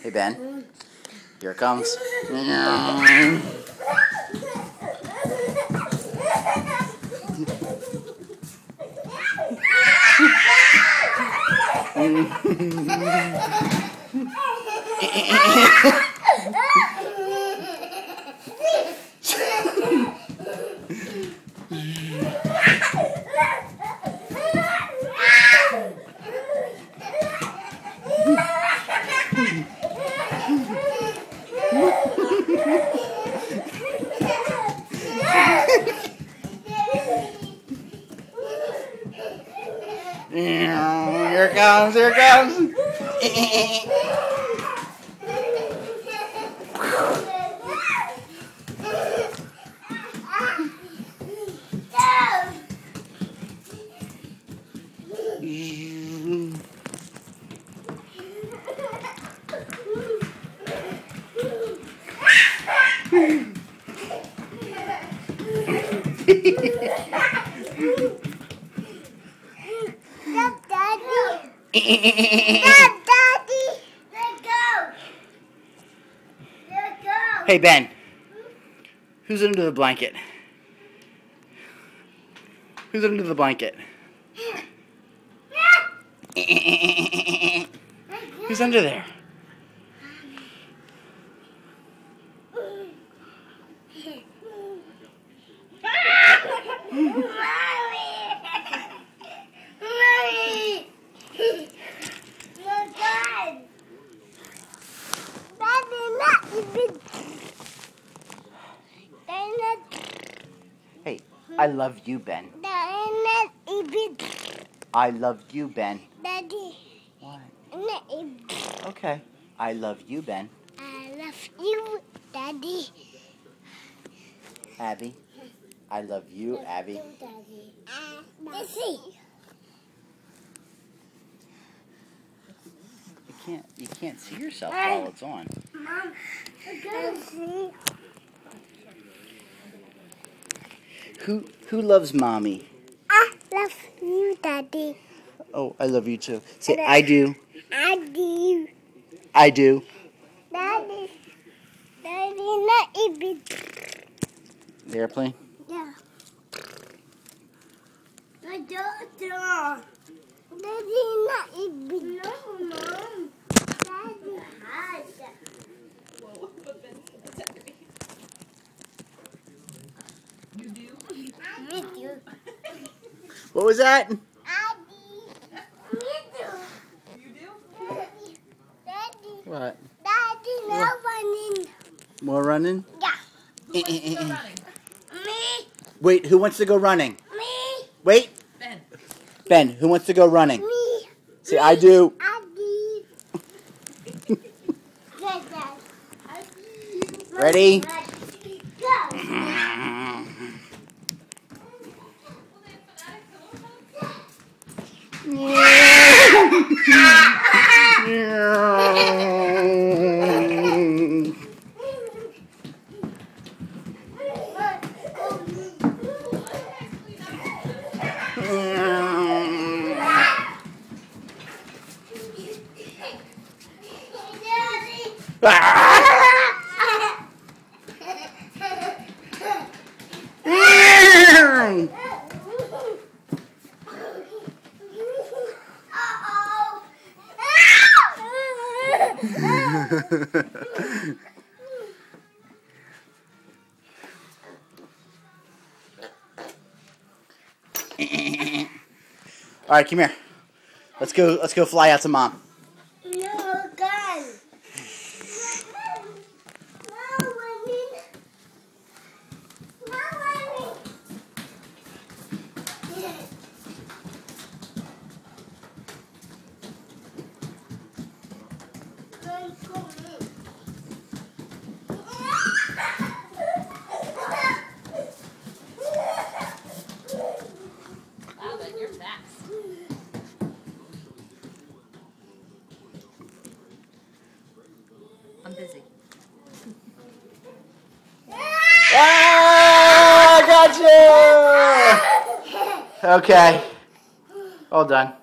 Hey, Ben. Here it comes. Here it comes, here it comes. Daddy, let go. Let go. Hey, Ben. Who's under the blanket? Who's under the blanket? Who's under there? Hey, I love you, Ben. I love you, Ben. Daddy. What? Okay. I love you, Ben. I love you, Daddy. Abby. I love you, Abby. Daddy. Let's see. You can't see yourself while it's on. Mom, let's see. Who loves mommy? I love you, Daddy. Oh, I love you too. Say I do. I do. I do. Daddy. Daddy, not even. The airplane? Yeah. I don't know. Daddy, not even. No, Mom. Daddy has. You do? Me too. What was that? Daddy. Me too. You do? Daddy. Daddy. What? Daddy, no running. More running? Yeah. Who wants to go running? Me. Wait, who wants to go running? Me. Wait. Ben. Ben, who wants to go running? Me. Say I do. Daddy. Ready? All right, come here. Let's go fly out to Mom. No gun. No running. No running. Wow, Ben, you're fast. I'm busy. Ah, gotcha! Okay. All done.